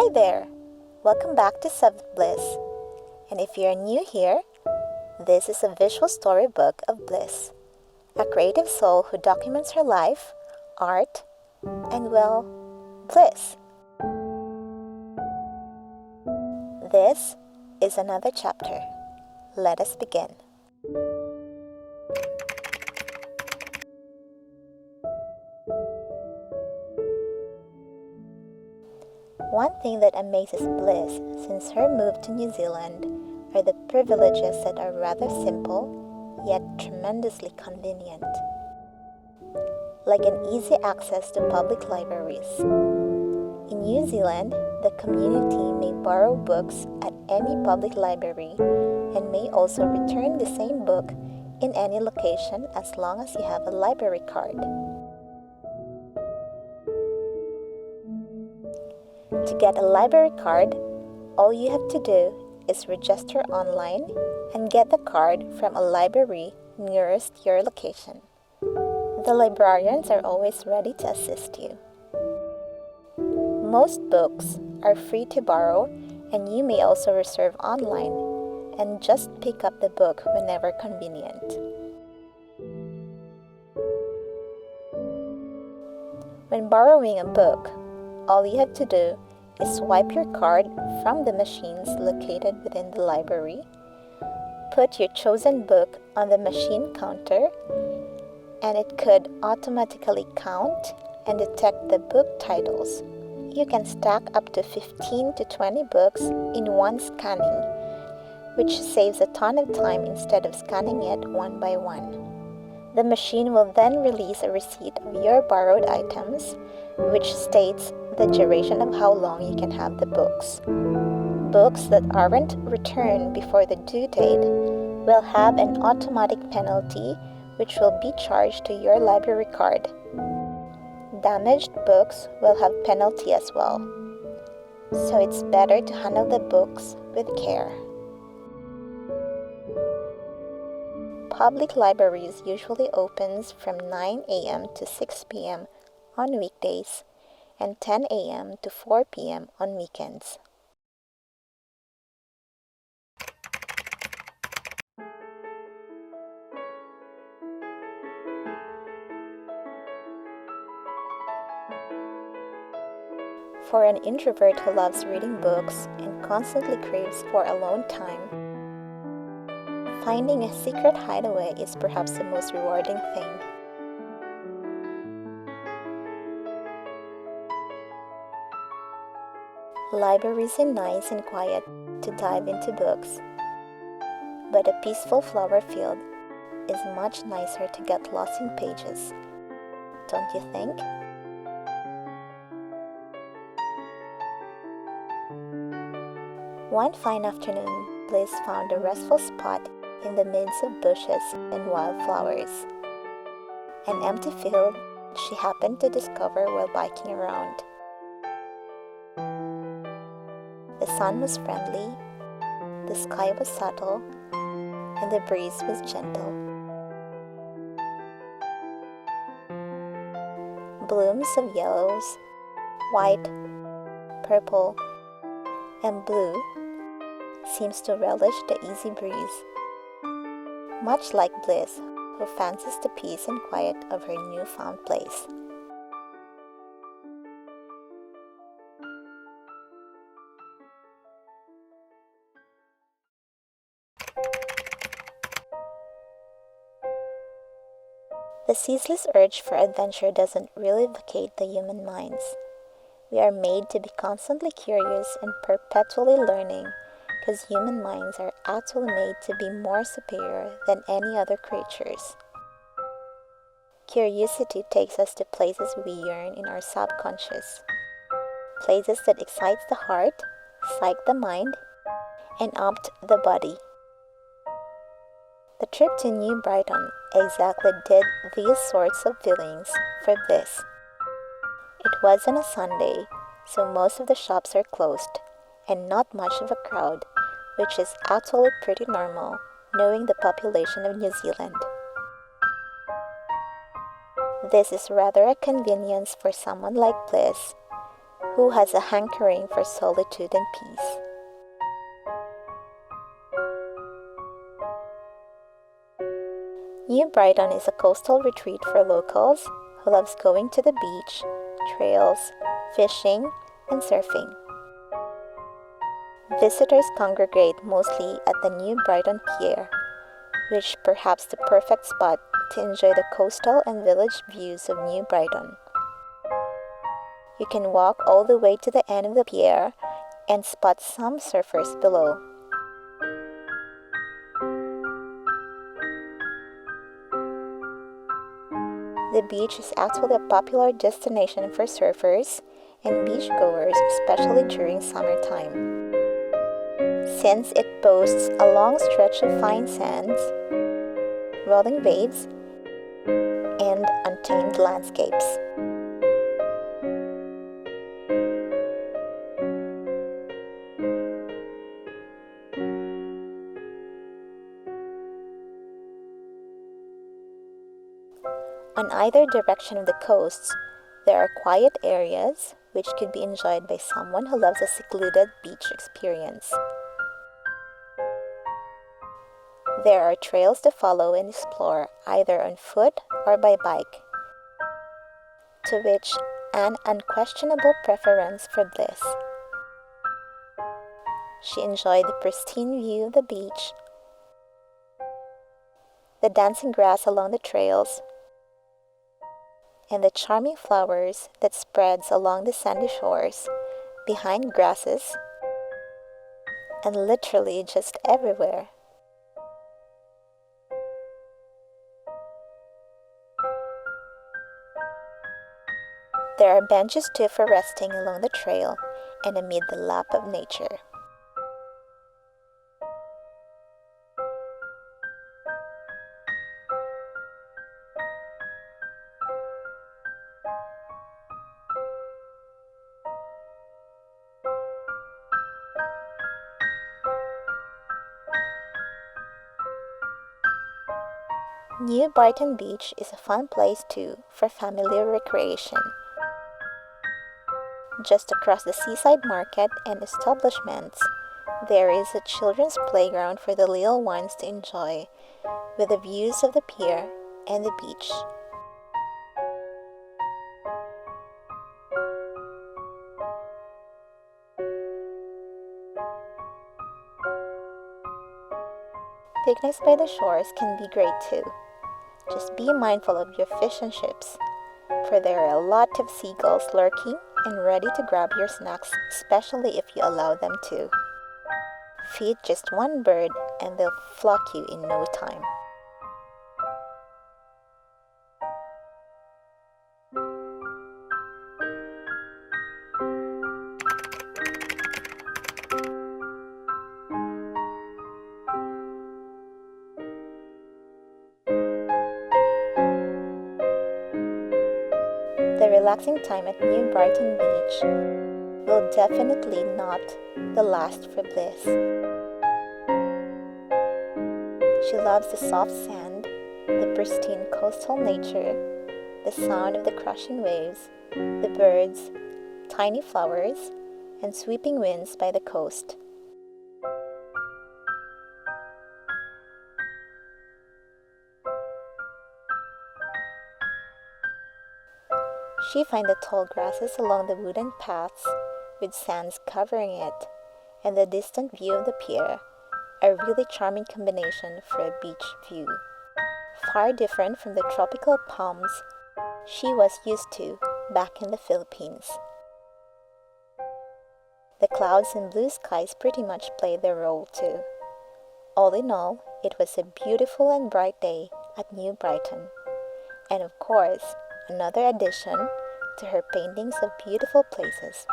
Hi there! Welcome back to Seventh Bliss. And if you're new here, this is a visual storybook of Bliss, a creative soul who documents her life, art, and, well, bliss. This is another chapter. Let us begin. One thing that amazes Bliss since her move to New Zealand are the privileges that are rather simple, yet tremendously convenient. Like an easy access to public libraries. In New Zealand, the community may borrow books at any public library and may also return the same book in any location as long as you have a library card. To get a library card, all you have to do is register online and get the card from a library nearest your location. The librarians are always ready to assist you. Most books are free to borrow, and you may also reserve online and just pick up the book whenever convenient. When borrowing a book, all you have to do is swipe your card from the machines located within the library, put your chosen book on the machine counter, and it could automatically count and detect the book titles. You can stack up to 15 to 20 books in one scanning, which saves a ton of time instead of scanning it one by one. The machine will then release a receipt of your borrowed items, which states the duration of how long you can have the books. Books that aren't returned before the due date will have an automatic penalty which will be charged to your library card. Damaged books will have penalty as well, so it's better to handle the books with care. Public libraries usually opens from 9 a.m. to 6 p.m. on weekdays and 10 a.m. to 4 p.m. on weekends. For an introvert who loves reading books and constantly craves for alone time, finding a secret hideaway is perhaps the most rewarding thing. Libraries are nice and quiet to dive into books, but a peaceful flower field is much nicer to get lost in pages, don't you think? One fine afternoon, Bliss found a restful spot in the midst of bushes and wildflowers. An empty field she happened to discover while biking around. The sun was friendly, the sky was subtle, and the breeze was gentle. Blooms of yellows, white, purple, and blue seems to relish the easy breeze, much like Bliss, who fancies the peace and quiet of her newfound place. The ceaseless urge for adventure doesn't really vacate the human minds. We are made to be constantly curious and perpetually learning because human minds are actually made to be more superior than any other creatures. Curiosity takes us to places we yearn in our subconscious, places that excite the heart, psych the mind, and opt the body. The trip to New Brighton exactly did these sorts of feelings for Bliss. It was on a Sunday, so most of the shops are closed, and not much of a crowd, which is actually pretty normal, knowing the population of New Zealand. This is rather a convenience for someone like Bliss, who has a hankering for solitude and peace. New Brighton is a coastal retreat for locals who loves going to the beach, trails, fishing, and surfing. Visitors congregate mostly at the New Brighton Pier, which perhaps the perfect spot to enjoy the coastal and village views of New Brighton. You can walk all the way to the end of the pier and spot some surfers below. The beach is actually a popular destination for surfers and beachgoers, especially during summertime, since it boasts a long stretch of fine sands, rolling waves, and untamed landscapes. On either direction of the coasts, there are quiet areas which could be enjoyed by someone who loves a secluded beach experience. There are trails to follow and explore either on foot or by bike, to which an unquestionable preference for Bliss. She enjoyed the pristine view of the beach, the dancing grass along the trails, and the charming flowers that spreads along the sandy shores, behind grasses, and literally just everywhere. There are benches too for resting along the trail and amid the lap of nature. New Brighton Beach is a fun place too for family recreation. Just across the seaside market and establishments, there is a children's playground for the little ones to enjoy, with the views of the pier and the beach. Picnics by the shores can be great too. Just be mindful of your fish and chips, for there are a lot of seagulls lurking and ready to grab your snacks, especially if you allow them to. Feed just one bird and they'll flock you in no time. The relaxing time at New Brighton Beach will definitely not the last for Bliss. She loves the soft sand, the pristine coastal nature, the sound of the crashing waves, the birds, tiny flowers, and sweeping winds by the coast. She finds the tall grasses along the wooden paths with sands covering it and the distant view of the pier a really charming combination for a beach view. Far different from the tropical palms she was used to back in the Philippines. The clouds and blue skies pretty much play their role too. All in all, it was a beautiful and bright day at New Brighton. And of course, another addition to her paintings of beautiful places.